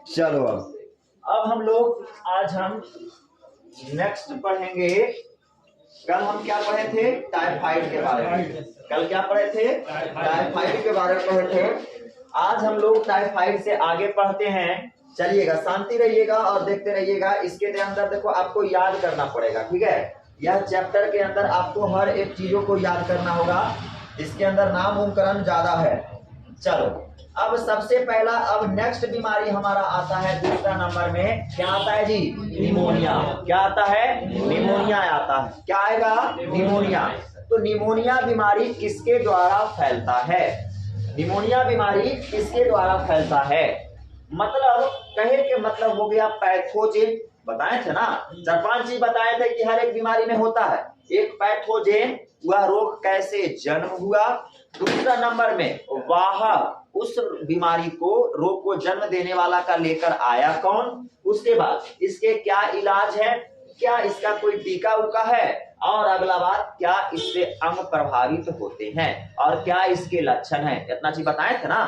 चलो अब हम लोग आज हम नेक्स्ट पढ़ेंगे। कल हम क्या पढ़े थे? टाइफाइड के बारे में। कल क्या पढ़े थे? टाइफाइड के बारे में पढ़े थे। आज हम लोग टाइफाइड से आगे पढ़ते हैं। चलिएगा, शांति रहिएगा और देखते रहिएगा। इसके अंदर देखो आपको याद करना पड़ेगा, ठीक है? यह चैप्टर के अंदर आपको हर एक चीजों को याद करना होगा। इसके अंदर नामकरण ज्यादा है। चलो अब सबसे पहला, अब नेक्स्ट बीमारी हमारा आता है दूसरा नंबर में। क्या आता है जी? निमोनिया। क्या आता है? निमोनिया आता है। क्या आएगा? निमोनिया। तो निमोनिया बीमारी किसके द्वारा फैलता है? निमोनिया बीमारी किसके द्वारा फैलता है? मतलब कहे के मतलब हो गया पैथोजेन। बताए थे ना, 4-5 चीज बताए थे कि हर एक बीमारी में होता है। एक पैथोजेन, वह रोग कैसे जन्म हुआ। दूसरा नंबर में वाहक, उस बीमारी को, रोग को जन्म देने वाला का लेकर आया कौन। उसके बाद इसके क्या इलाज है, क्या इसका कोई टीका उका है, और अगला बात क्या इससे अंग प्रभावित होते हैं और क्या इसके लक्षण हैं। इतना चीज बताए थे ना।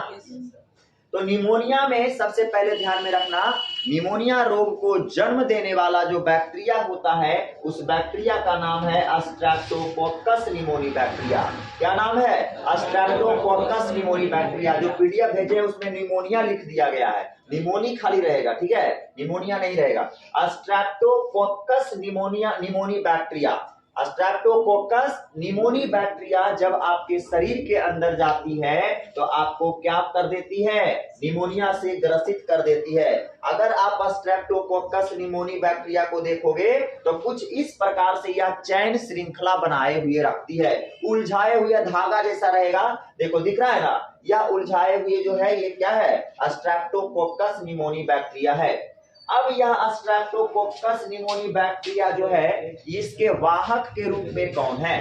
तो निमोनिया में सबसे पहले ध्यान में रखना, निमोनिया रोग को जन्म देने वाला जो बैक्टीरिया होता है, उस बैक्टीरिया का नाम है स्ट्रेप्टोकोकस निमोनी बैक्टीरिया। क्या नाम है? Streptococcus pneumoniae bacteria. जो पीडीएफ भेजे है उसमें निमोनिया लिख दिया गया है, निमोनी खाली रहेगा, ठीक है? निमोनिया नहीं रहेगा। Streptococcus pneumoniae bacteria. Streptococcus pneumoniae bacteria जब आपके शरीर के अंदर जाती है तो आपको क्या कर देती है? निमोनिया से ग्रसित कर देती है। अगर आप स्ट्रेप्टोकोकस निमोनी बैक्टीरिया को देखोगे तो कुछ इस प्रकार से यह चैन श्रृंखला बनाए हुए रखती है, उलझाए हुए धागा जैसा रहेगा। देखो दिख रहा है ना, यह उलझाए हुए जो है ये क्या है? स्ट्रेप्टोकोकस निमोनी बैक्टीरिया है। अब यह स्ट्रेप्टोकोकस निमोनी बैक्टीरिया जो है, इसके वाहक के रूप में कौन है?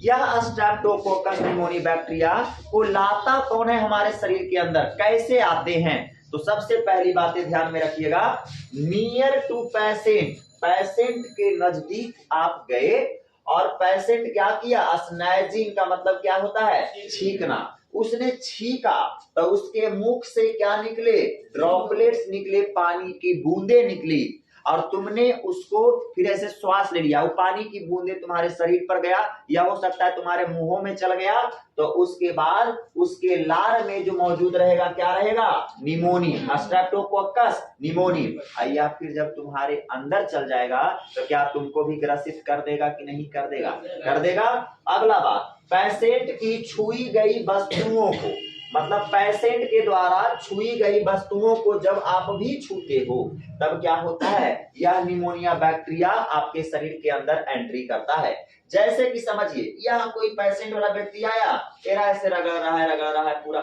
यह स्ट्रेप्टोकोकस निमोनी बैक्टीरिया को लाता कौन है हमारे शरीर के अंदर? कैसे आते हैं? तो सबसे पहली बातें ध्यान में रखिएगा, नियर टू पेशेंट, पेशेंट के नजदीक आप गए और पेशेंट क्या किया? स्नेजिंग का मतलब क्या होता है? छींकना। उसने छींका तो उसके मुख से क्या निकले? ड्रॉपलेट्स निकले, पानी की बूंदे निकली, और तुमने उसको फिर ऐसे श्वास ले लिया। वो पानी की बूंदे तुम्हारे शरीर पर गया, या हो सकता है तुम्हारे मुंहों में चल गया। तो उसके बाद उसके लार में जो मौजूद रहेगा क्या रहेगा? Pneumoniae, Streptococcus pneumoniae. या फिर जब तुम्हारे अंदर चल जाएगा तो क्या तुमको भी ग्रसित कर देगा कि नहीं कर देगा? कर देगा। अगला बात, पेशेंट की छुई गई वस्तुओं को, मतलब पेशेंट के द्वारा छुई गई वस्तुओं को जब आप भी छूते हो तब क्या होता है? यह निमोनिया बैक्टीरिया आपके शरीर के अंदर एंट्री करता है। जैसे कि समझिए, यह कोई पेशेंट वाला व्यक्ति आया, तेरा ऐसे रगड़ रहा है पूरा।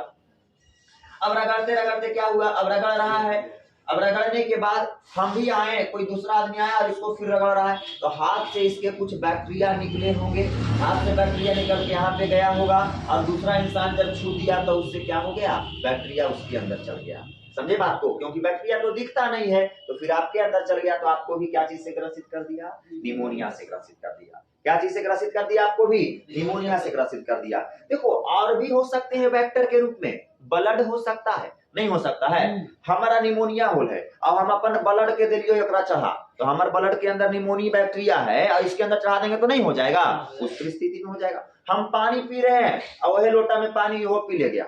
अब रगड़ते रगड़ते क्या हुआ? अब रगड़ रहा है, अब रगड़ने के बाद हम भी आए, कोई दूसरा आदमी आया और इसको फिर रगड़ रहा है, तो हाथ से इसके कुछ बैक्टीरिया निकले होंगे। हाथ से बैक्टीरिया निकल के यहाँ पे गया होगा, और दूसरा इंसान जब छू दिया तो उससे क्या हो गया? बैक्टीरिया उसके अंदर चल गया। समझे बात को? क्योंकि बैक्टीरिया तो दिखता नहीं है, तो फिर आपके अंदर चल गया, तो आपको भी क्या चीज से ग्रसित कर दिया? निमोनिया से ग्रसित कर दिया। क्या चीज से ग्रसित कर दिया? आपको भी निमोनिया से ग्रसित कर दिया। देखो और भी हो सकते हैं वेक्टर के रूप में, ब्लड हो सकता है, नहीं हो सकता है? हमारा निमोनिया होल है और हम अपन ब्लड के दिलियो एकरा चढ़ा, तो हमारे ब्लड के अंदर निमोनिया बैक्टीरिया है और इसके अंदर चढ़ा देंगे तो नहीं हो जाएगा? उस परिस्थिति में हो जाएगा। हम पानी पी रहे हैं और वही लोटा में पानी वो पी ले गया,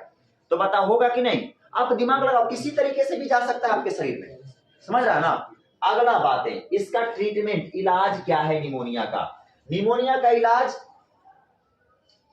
तो बता होगा कि नहीं? आप दिमाग लगाओ, किसी तरीके से भी जा सकता है आपके शरीर में। समझ रहा है ना? अगला बात है, इसका ट्रीटमेंट, इलाज क्या है निमोनिया का? निमोनिया का इलाज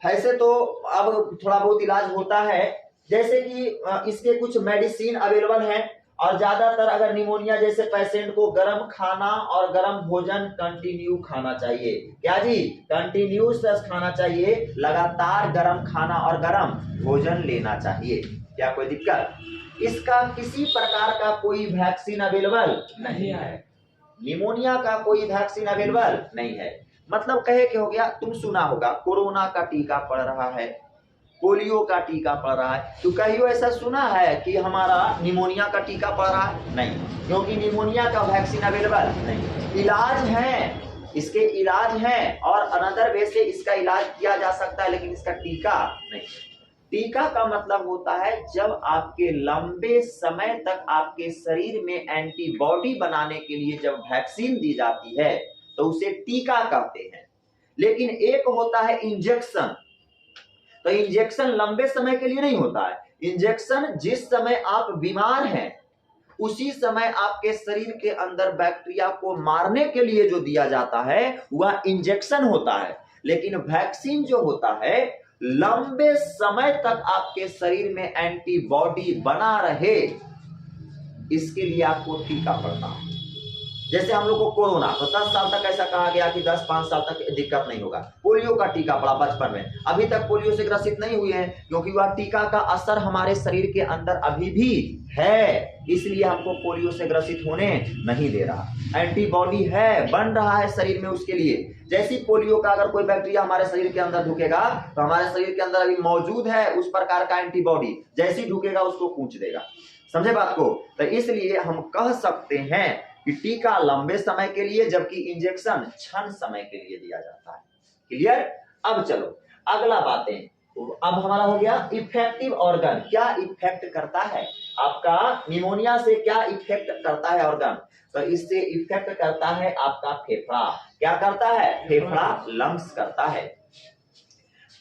ऐसे तो अब थोड़ा बहुत इलाज होता है, जैसे कि इसके कुछ मेडिसिन अवेलेबल हैं, और ज्यादातर अगर निमोनिया जैसे पेशेंट को गर्म खाना और गर्म भोजन कंटिन्यू खाना चाहिए। क्या जी? कंटिन्यूस खाना चाहिए, लगातार गर्म खाना और गर्म भोजन लेना चाहिए। क्या कोई दिक्कत? इसका किसी प्रकार का कोई वैक्सीन अवेलेबल नहीं है। निमोनिया का कोई वैक्सीन अवेलेबल नहीं है। मतलब कहे कि हो गया, तुम सुना होगा कोरोना का टीका पड़ रहा है, पोलियो का टीका पड़ रहा है, तो कहियो ऐसा सुना है कि हमारा निमोनिया का टीका पड़ रहा है? नहीं, क्योंकि निमोनिया का वैक्सीन अवेलेबल नहीं। इलाज है, इसके इलाज हैं, और अनदर वे से इसका इलाज किया जा सकता है, लेकिन इसका टीका नहीं। टीका का मतलब होता है जब आपके लंबे समय तक आपके शरीर में एंटीबॉडी बनाने के लिए जब वैक्सीन दी जाती है तो उसे टीका कहते हैं। लेकिन एक होता है इंजेक्शन, तो इंजेक्शन लंबे समय के लिए नहीं होता है। इंजेक्शन जिस समय आप बीमार हैं उसी समय आपके शरीर के अंदर बैक्टीरिया को मारने के लिए जो दिया जाता है वह इंजेक्शन होता है। लेकिन वैक्सीन जो होता है लंबे समय तक आपके शरीर में एंटीबॉडी बना रहे, इसके लिए आपको टीका पड़ता है। जैसे हम लोग को कोरोना, तो 10 साल तक ऐसा कहा गया कि 10-5 साल तक दिक्कत नहीं होगा। पोलियो का टीका पड़ा बचपन में, अभी तक पोलियो से ग्रसित नहीं हुए हैं क्योंकि वह टीका का असर हमारे शरीर के अंदर अभी भी है, इसलिए हमको पोलियो से ग्रसित होने नहीं दे रहा। एंटीबॉडी है, बन रहा है शरीर में उसके लिए। जैसी पोलियो का अगर कोई बैक्टीरिया हमारे शरीर के अंदर ढुकेगा तो हमारे शरीर के अंदर अभी मौजूद है उस प्रकार का एंटीबॉडी, जैसी ढुकेगा उसको कूच देगा। समझे बात को? तो इसलिए हम कह सकते हैं कि टीका लंबे समय के लिए जबकि इंजेक्शन क्षण समय के लिए दिया जाता है। क्लियर? अब चलो अगला बातें। अब हमारा हो गया इफेक्टिव ऑर्गन, क्या इफेक्ट करता है आपका निमोनिया से, क्या इफेक्ट करता है ऑर्गन? तो इससे इफेक्ट करता है आपका फेफड़ा। क्या करता है? फेफड़ा लंग्स करता है,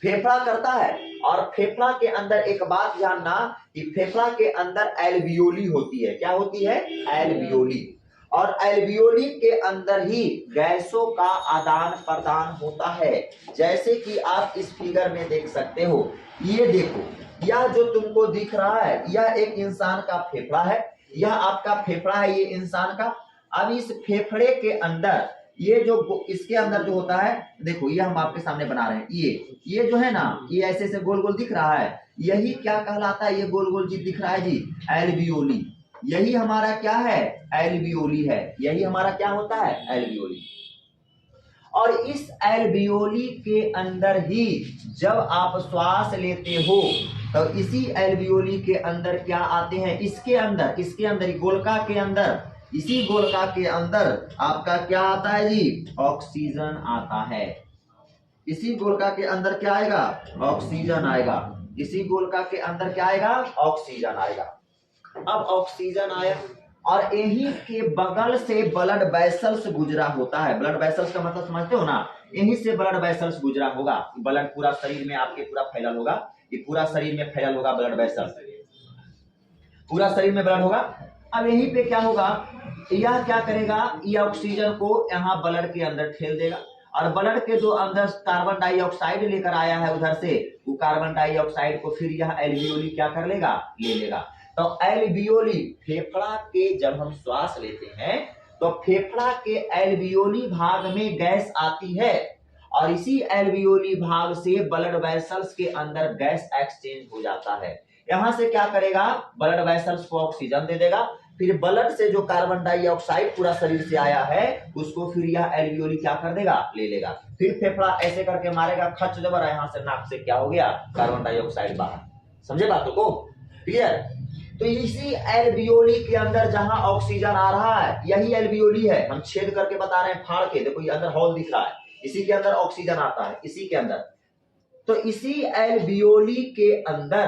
फेफड़ा करता है। और फेफड़ा के अंदर एक बात जानना कि फेफड़ा के अंदर एल्वियोली होती है। क्या होती है? एल्वियोली। और एल्वियोली के अंदर ही गैसों का आदान प्रदान होता है। जैसे कि आप इस फिगर में देख सकते हो, ये देखो, यह जो तुमको दिख रहा है यह एक इंसान का फेफड़ा है, यह आपका फेफड़ा है ये इंसान का। अब इस फेफड़े के अंदर ये जो इसके अंदर जो होता है, देखो ये हम आपके सामने बना रहे हैं, ये जो है ना, ये ऐसे ऐसे गोल गोल दिख रहा है, यही क्या कहलाता है? ये गोल गोल जी दिख रहा है जी, एल्वियोली। यही हमारा क्या है? एल्वियोली है। यही हमारा क्या होता है? एल्वियोली। और इस एल्वियोली के अंदर ही जब आप श्वास लेते हो तो इसी एल्वियोली के अंदर क्या आते हैं? इसके अंदर गोलका के अंदर, इसी गोलका के अंदर आपका क्या आता है जी? ऑक्सीजन आता है। इसी गोलका के अंदर क्या आएगा? ऑक्सीजन आएगा। इसी गोलका के अंदर क्या आएगा? ऑक्सीजन आएगा। अब ऑक्सीजन आया और यहीं के बगल से ब्लड वेसल्स गुजरा होता है। ब्लड वेसल्स का मतलब समझते हो ना? यहीं से ब्लड वेसल्स गुजरा होगा। ब्लड पूरा शरीर में आपके पूरा फैलल होगा, ये पूरा शरीर में फैलल होगा ब्लड वेसल्स, पूरा शरीर में ब्लड होगा। अब यहीं पे क्या होगा? यह क्या करेगा? यह ऑक्सीजन को यहाँ ब्लड के अंदर ठेल देगा और ब्लड के जो अंदर कार्बन डाइऑक्साइड लेकर आया है उधर से, वो कार्बन डाइऑक्साइड को फिर यह एल्वियोली क्या कर लेगा? ले लेगा। तो एल्वियोली फेफड़ा के जब हम श्वास लेते हैं तो फेफड़ा के एल्वियोली भाग में गैस आती है और इसी एल्वियोली भाग से ब्लड वेसल्स के अंदर गैस एक्सचेंज हो जाता है। यहां से क्या करेगा? ब्लड वेसल्स को ऑक्सीजन दे देगा, फिर ब्लड से जो कार्बन डाइऑक्साइड पूरा शरीर से आया है उसको फिर यह एल्वियोली क्या कर देगा? ले लेगा। फिर फेफड़ा ऐसे करके मारेगा, खच जबर, यहां से नाक से क्या हो गया? कार्बन डाइऑक्साइड बाहर। समझे बातों को? क्लियर? तो इसी एल्वियोली के अंदर जहां ऑक्सीजन आ रहा है यही एल्वियोली है। हम छेद करके बता रहे हैं, फाड़ के देखो, ये अंदर हॉल दिख रहा है, इसी के अंदर ऑक्सीजन आता है, इसी के अंदर। तो इसी एल्वियोली के अंदर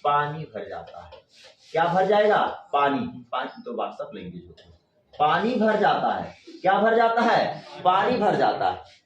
पानी भर जाता है। क्या भर जाएगा? पानी। पानी तो व्हाट्सएप लैंग्वेज होती है। पानी भर जाता है। क्या भर जाता है? पानी भर जाता है।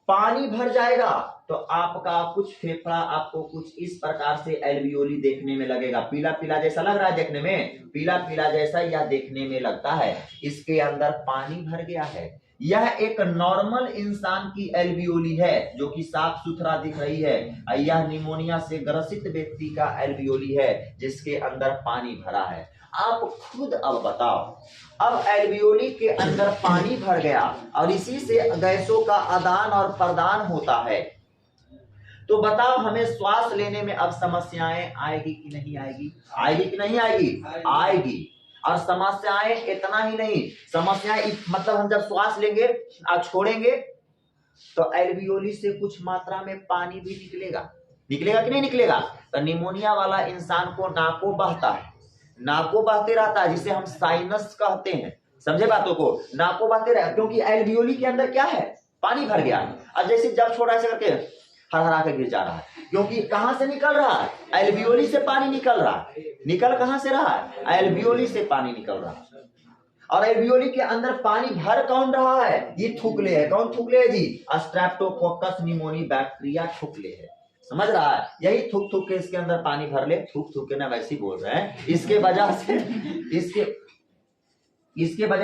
पानी भर जाएगा तो आपका कुछ फेफड़ा आपको कुछ इस प्रकार से एल्वियोली देखने में लगेगा। पीला पीला जैसा लग रहा है देखने में, पीला पीला जैसा यह देखने में लगता है। इसके अंदर पानी भर गया है। यह एक नॉर्मल इंसान की एल्वियोली है जो कि साफ सुथरा दिख रही है। यह निमोनिया से ग्रसित व्यक्ति का एल्वियोली है जिसके अंदर पानी भरा है। आप खुद अब बताओ, अब एल्वियोली के अंदर पानी भर गया और इसी से गैसों का आदान और प्रदान होता है, तो बताओ हमें श्वास लेने में अब समस्याएं आएगी कि नहीं आएगी? आएगी कि नहीं आएगी? आएगी। और समस्याएं इतना ही नहीं, समस्याएं मतलब हम जब श्वास लेंगे और छोड़ेंगे तो एल्वियोली से कुछ मात्रा में पानी भी निकलेगा। निकलेगा कि नहीं निकलेगा? तो निमोनिया वाला इंसान को नाको बहता है, नाको बहते रहता है, जिसे हम साइनस कहते हैं। समझे बातों को? नाको बहते रहे क्योंकि एल्वियोली के अंदर क्या है? पानी भर गया। अब जैसे जब छोड़ा ऐसे करके हरहरा के गिर जा रहा है, क्योंकि कहां से निकल रहा है? एल्वियोली से पानी निकल रहा है। निकल कहां से रहा है? एल्वियोली से पानी निकल रहा है। और एल्वियोली के अंदर पानी भर कौन रहा है? ये थूकले है। कौन थूकले है जी? स्ट्रेप्टोकोकस निमोनी बैक्टीरिया थूकले है। समझ रहा है? यही थूक थूक के इसके अंदर पानी भर ले, थूक थूक के ना वैसे ही बोल रहे हैं। इसके वजह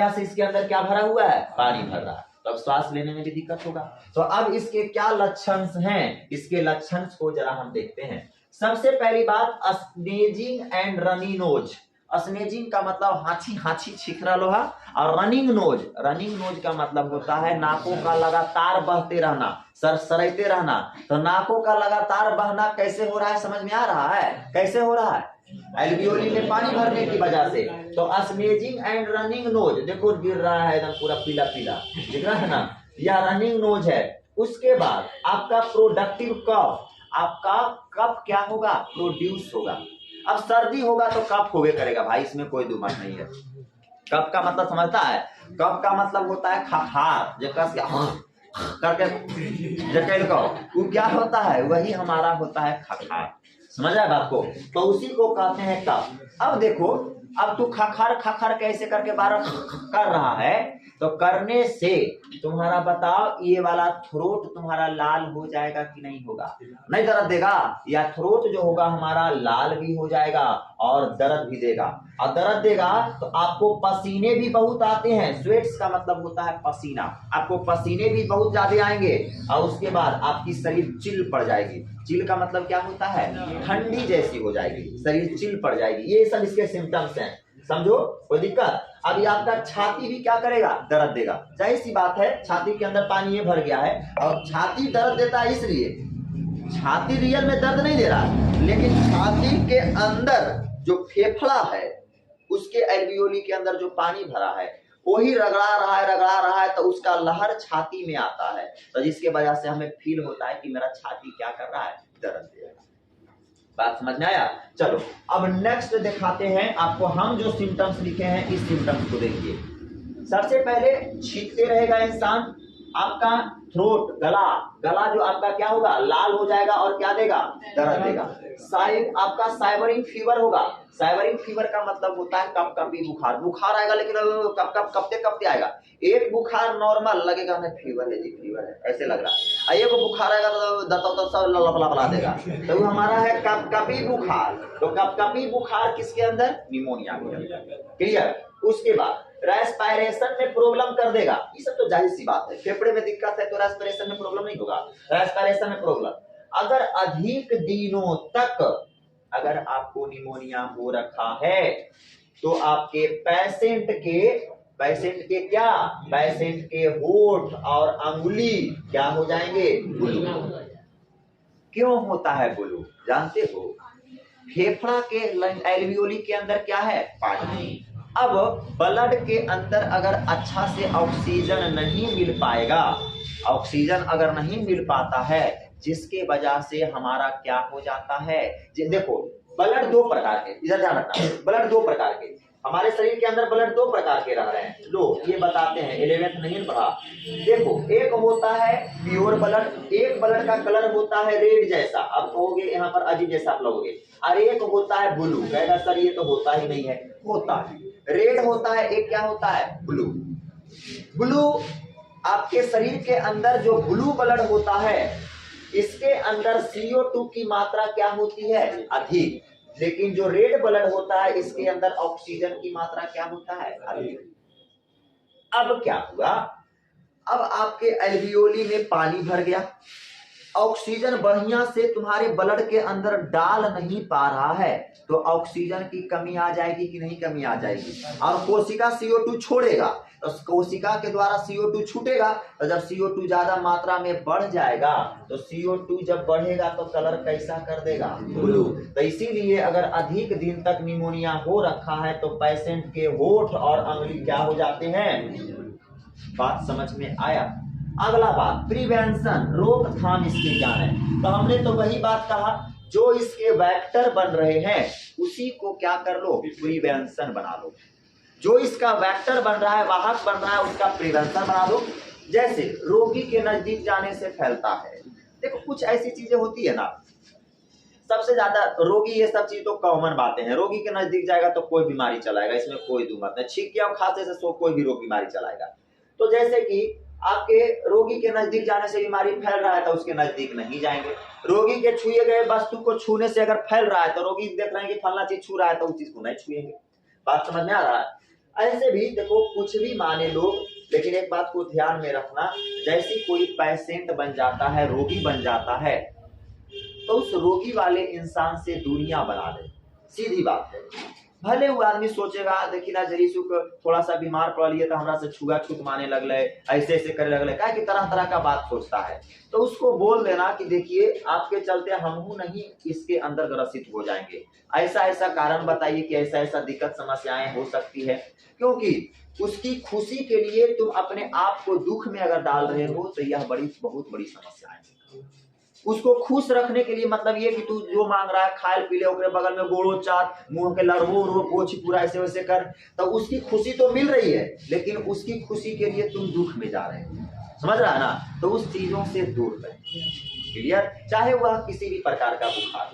से इसके अंदर क्या भरा हुआ है? पानी भर रहा है। तो अब श्वास लेने में भी दिक्कत होगा। तो अब इसके क्या लक्षण हैं? इसके लक्षण को जरा हम देखते हैं। सबसे पहली बात, स्नेजिंग एंड रनी नोज। स्नेजिंग का मतलब हांची हांची छिखरा लोहा, और रनिंग नोज का मतलब होता है नाकों का लगातार बहते रहना, सरसराते रहना। तो नाकों का लगातार बहना कैसे हो रहा है? समझ में आ रहा है? कैसे हो रहा है? एल्वियोली में पानी भरने की वजह से। तो स्नेजिंग एंड रनिंग नोज, देखो गिर रहा है एकदम पूरा पीला पीला, दिख रहा है ना? यह रनिंग नोज है। उसके बाद आपका प्रोडक्टिव कफ, आपका कफ क्या होगा? प्रोड्यूस होगा। अब सर्दी होगा तो कफ होवे करेगा भाई, इसमें कोई दुमत नहीं है। कफ का मतलब समझता है? कफ का मतलब होता है खखार, जो कस करके जकेल को, वो क्या होता है? वही हमारा होता है खखार। समझ रहा है बात को? तो उसी को कहते हैं कफ। अब देखो, अब तू खखार कैसे करके बार कर रहा है, तो करने से तुम्हारा बताओ ये वाला थ्रोट तुम्हारा लाल हो जाएगा कि नहीं होगा? नहीं दर्द देगा? या थ्रोट जो होगा हमारा लाल भी हो जाएगा और दर्द भी देगा। और दर्द देगा तो आपको पसीने भी बहुत आते हैं। स्वेट्स का मतलब होता है पसीना। आपको पसीने भी बहुत ज्यादा आएंगे और उसके बाद आपकी शरीर चिल पड़ जाएगी। चिल का मतलब क्या होता है? ठंडी जैसी हो जाएगी, शरीर चिल पड़ जाएगी। ये सब इसके सिम्टम्स हैं। समझो, कोई दिक्कत? अभी आपका छाती भी क्या करेगा? दर्द देगा। जाहिर सी बात है, छाती के अंदर पानी ये भर गया है और छाती दर्द देता है। इसलिए छाती रियल में दर्द नहीं दे रहा, लेकिन छाती के अंदर जो फेफड़ा है उसके एल्वियोली के अंदर जो पानी भरा है वही रगड़ा रहा है, तो उसका लहर छाती में आता है। तो जिसके वजह से हमें फील होता है कि मेरा छाती क्या कर रहा है? दर्द दे रहा है। बात समझ में आया? चलो अब नेक्स्ट दिखाते हैं आपको। हम जो सिम्टम्स लिखे हैं इस सिम्टम्स को देखिए। सबसे पहले छींकते रहेगा इंसान, आपका थ्रोट, गला जो आपका क्या होगा? लाल हो जाएगा और क्या देगा? दर्द देगा। आपका साइवरिंग फीवर होगा। साइवरिंग फीवर का मतलब होता है कपकपी बुखार आएगा, लेकिन कपते आएगा। एक बुखार नॉर्मल लगेगा, हमें फीवर है ऐसे लग रहा है। एक बुखार आएगा तो दत्ता सब लपला देगा, तो हमारा है कपकपी बुखार। तो कपकपी बुखार किसके अंदर? निमोनिया के अंदर। क्लियर? उसके बाद रेस्पिरेशन में प्रॉब्लम कर देगा। ये सब तो जाहिर सी बात है, फेफड़े में दिक्कत है तो रेस्पिरेशन में प्रॉब्लम नहीं होगा। रेस्पिरेशन में प्रॉब्लम, अगर अधिक दिनों तक अगर आपको निमोनिया हो रखा है तो आपके पेशेंट के होठ और अंगुली क्या हो जाएंगे? ब्लू। क्यों होता है ब्लू? जानते हो? फेफड़ा के एल्वियोली के अंदर क्या है? पानी। अब ब्लड के अंदर अगर अच्छा से ऑक्सीजन नहीं मिल पाएगा, ऑक्सीजन अगर नहीं मिल पाता है, जिसके वजह से हमारा क्या हो जाता है? देखो, ब्लड दो प्रकार के, इधर ध्यान रखना, ब्लड दो प्रकार के हमारे शरीर के अंदर ब्लड दो प्रकार के रह रहे हैं। लो ये बताते हैं, 11th नहीं पढ़ा। देखो, एक होता है प्योर ब्लड, एक ब्लड का कलर होता है रेड जैसा, आप कहोगे यहाँ पर अजीब जैसा आप लोगोगे, और एक होता है ब्लू। कहेगा सर ये तो होता ही नहीं है। होता है, रेड होता है, एक क्या होता है? ब्लू। ब्लू आपके शरीर के अंदर जो ब्लू ब्लड होता है, इसके अंदर CO2 की मात्रा क्या होती है? अधिक। लेकिन जो रेड ब्लड होता है इसके अंदर ऑक्सीजन की मात्रा क्या होता है? अधिक। अब क्या हुआ? अब आपके एल्वियोली में पानी भर गया, ऑक्सीजन बढ़िया से तुम्हारे ब्लड के अंदर डाल नहीं पा रहा है, तो ऑक्सीजन की कमी आ जाएगी कि नहीं? कमी आ जाएगी। और कोशिका CO2 छोड़ेगा, तो कोशिका के द्वारा CO2 छूटेगा, तो जब CO2 ज्यादा मात्रा में बढ़ जाएगा, तो CO2 जब बढ़ेगा तो कलर कैसा कर देगा? ब्लू। तो इसीलिए अगर अधिक दिन तक निमोनिया हो रखा है तो पेशेंट के होठ और अंगुली क्या हो जाते हैं? बात समझ में आया? अगला बात, प्रिवेंशन, रोकथाम इसके क्या है? तो हमने तो वही बात कहा, जो इसके वेक्टर बन रहे हैं उसी को क्या कर लो? प्रिवेंशन बना लो। जो इसका वेक्टर बन रहा है, वाहक बन रहा है, उसका प्रिवेंशन बना दो। जैसे रोगी के नजदीक जाने से फैलता है, देखो कुछ ऐसी चीजें होती है ना, सबसे ज्यादा रोगी, ये सब चीज तो कॉमन बातें हैं, रोगी के नजदीक जाएगा तो कोई बीमारी चलाएगा, इसमें कोई दो मत नहीं, छींक और खांसे से सो कोई भी रोग बीमारी चलाएगा। तो जैसे कि आपके रोगी के नजदीक जाने से बीमारी फैल रहा है तो उसके नजदीक नहीं जाएंगे, रोगी के छुए गए वस्तु को छूने से अगर फैल रहा है तो रोगी देख रहे हैं कि फलना चीज छू रहा है तो उस चीज को नहीं छुएंगे। बात समझ में आ रहा है? ऐसे भी देखो कुछ भी माने लोग, लेकिन एक बात को ध्यान में रखना, जैसे कोई पेशेंट बन जाता है, रोगी बन जाता है, तो उस रोगी वाले इंसान से दूरियां बना ले, सीधी बात है। भले वो आदमी सोचेगा देखी ना जरीसु को थोड़ा सा बीमार पड़ लिए तो हमरा से छुआ छूत माने लगले, ऐसे ऐसे करे लगले, क्या कि तरह तरह का बात सोचता है, तो उसको बोल देना कि देखिए आपके चलते हम नहीं इसके अंदर ग्रसित हो जाएंगे, ऐसा ऐसा कारण बताइए कि ऐसा ऐसा दिक्कत समस्याएं हो सकती है, क्योंकि उसकी खुशी के लिए तुम अपने आप को दुख में अगर डाल रहे हो तो यह बहुत बड़ी समस्या है। उसको खुश रखने के लिए मतलब ये कि तू जो मांग रहा है खाए पी ले, ओकरे बगल में गोड़ो चाट, मुंह के लड़वो रो पोछ पूरा ऐसे वैसे कर, तो उसकी खुशी तो मिल रही है, लेकिन उसकी खुशी के लिए तुम दुख में जा रहे हो, समझ रहा है ना? तो उस चीजों से दूर रहे, क्लियर? चाहे वह किसी भी प्रकार का बुखार